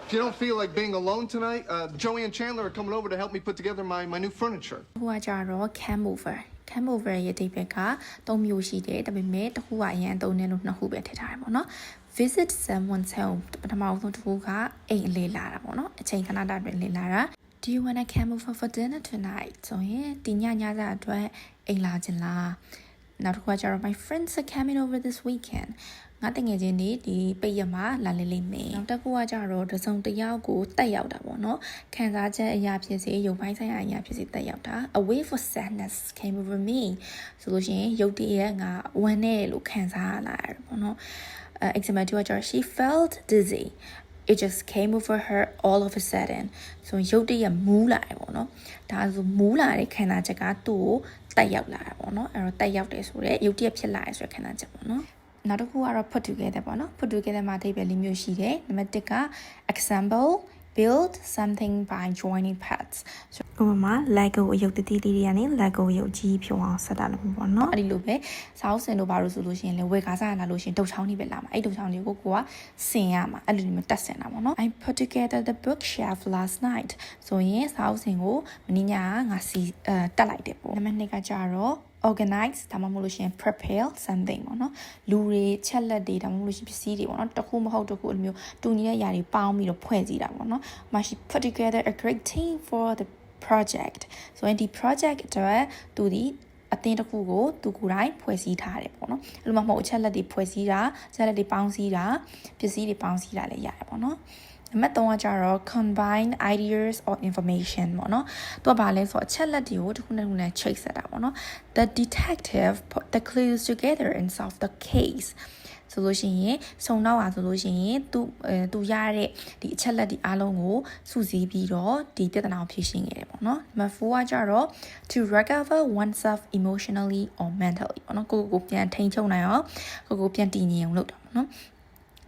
If you don't feel like being alone tonight, Joey and Chandler are coming over to help me put together my new furniture. ဟိုကကြတော့ cam over ရဲ့အဓိပ္ပာယ်က၃မျိုးရှိတယ်ဒါပေမဲ့တစ်ခုကအရင်သုံးတယ်လို့နှစ်ခုပဲထည့်ထားတယ်ပေါ့နော် visit someone's home ပထမဆုံးတစ်ခုကအိမ်အလေးလာတာပေါ့နော်အချိန်ခဏတာတွင်လေးလာတာ do you want to come over for dinner tonight ဆိုရင်ဒီညစာအတွက်အိမ်လာခြင်းလားနောက်တစ်ခုကကြတော့ my friends are coming over this weekend ငါတငယ်ချင်းတွေဒီပိတ်ရမှာလာလေးလိမ့်မယ်နောက်တစ်ခုကကြတော့တစုံတစ်ယောက်ကိုတက်ရောက်တာပေါ့နော်ခံစားချက်အရာဖြစ်စေရုပ်ပိုင်းဆိုင်ရာအရာဖြစ်စေတက်ရောက်တာ a wave of sadness came over me ဆိုလို့ရှိရင်ရုပ်တရက်ငါဝမ်းနဲ့လို့ခံစားရလာတယ်ပေါ့နော် example 2ကကြတော့ she felt dizzy it just came over her all of a sudden ဆိုရုပ်တရက်မူးလာတယ်ပေါ့နော်ဒါဆိုမူးလာတဲ့ခံစားချက်ကသူ့ကိုတက်ရောက်လာတာပေါ့နော်အဲ့တော့တက်ရောက်တယ်ဆိုတော့ရုပ်တရက်ဖြစ်လာတယ်ဆိုတဲ့ခံစားချက်ပေါ့နော်နောက်တစ်ခုကတော့ put together ပေါ့နော် put together မှာအဓိပ္ပာယ်လေးမျိုးရှိတယ်နံပါတ်1က example build something by joining parts ဥပမာ Lego အယုတ်တတိလေးတွေကနေ Lego အယုတ်ကြီးဖြစ်အောင်ဆက်တာလို့ပေါ့နော်အဲ့ဒီလိုပဲစာအုပ်စင်တို့ဘာလို့ဆိုလို့ရှိရင်လေဝယ်ကားစားလာလို့ရှိရင်ဒုတ်ချောင်းလေးပဲလာမှာအဲ့ဒုတ်ချောင်းလေးကိုကဆင်ရမှာအဲ့လိုမျိုးတက်ဆင်တာပေါ့နော် I put together the bookshelf last night ဆိုရင်စာအုပ်စင်ကိုမနေ့ညငါစီတက်လိုက်တယ်ပေါ့နံပါတ်2ကကြတော့ organize ဒါမှမဟုတ်လို့ရှိရင် prepare something ပေါ့နော်လူတွေချက်လက်တွေဒါမှမဟုတ်လို့ရှိရင်ပစ္စည်းတွေပေါ့နော်တစ်ခုမဟုတ်တစ်ခုအဲ့လိုမျိုးတူညီတဲ့ຢာတွေပေါင်းပြီးတော့ဖွဲ့စည်းတာပေါ့နော် she put together a great team for the project ဆိုရင်ဒီ project အတွက်သူဒီအသင်းတစ်ခုကိုသူကိုယ်တိုင်ဖွဲ့စည်းထားတယ်ပေါ့နော်အဲ့လိုမှမဟုတ်အချက်လက်တွေဖွဲ့စည်းတာချက်လက်တွေပေါင်းစည်းတာပစ္စည်းတွေပေါင်းစည်းတာလည်းရတယ်ပေါ့နော်နံပါတ်3ကကြတော့ combine ideas or information ပေါ့နော်သူကဘာလဲဆိုတော့အချက်လက်တွေကိုတစ်ခုနဲ့တစ်ခုနဲ့ချိတ်ဆက်တာပေါ့နော် the detective put the clues together and solve the case ဆိုလို့ရှိရင်စုံတော့ဆိုလို့ရှိရင်သူရတဲ့ဒီအချက်လက်ဒီအားလုံးကိုစုစည်းပြီးတော့ဒီပြဿနာကိုဖြေရှင်းခဲ့တယ်ပေါ့နော်နံပါတ်4ကကြတော့ to recover oneself emotionally or mentally ပေါ့နော်ကိုပြန်ထိန်းချုပ်နိုင်အောင်ကိုပြန်တည်ငြိမ်အောင်လုပ်တာပေါ့နော်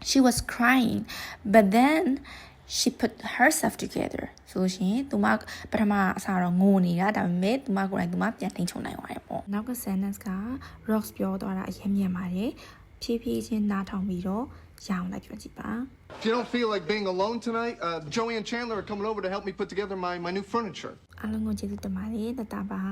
She was crying, but then she put herself together. ဆိုလို့ရှိရင်သူမပထမအစားတော့ငိုနေတာဒါပေမဲ့သူမကိုယ်တိုင်သူမပြန်ထိန်ချုံနိုင်သွားတယ်ပေါ့နောက်က sentence က Rox ပြောသွားတာအရင်မြင်ပါတယ်ဖြည်းဖြည်းချင်းနားထောင်ပြီးတော့ရအောင်လိုက်ပြောကြည့်ပါ If you don't feel like being alone tonight, Joey and Chandler are coming over to help me put together my new furniture. အားလုံးကိုကျေးဇူးတင်ပါတယ်တတပါ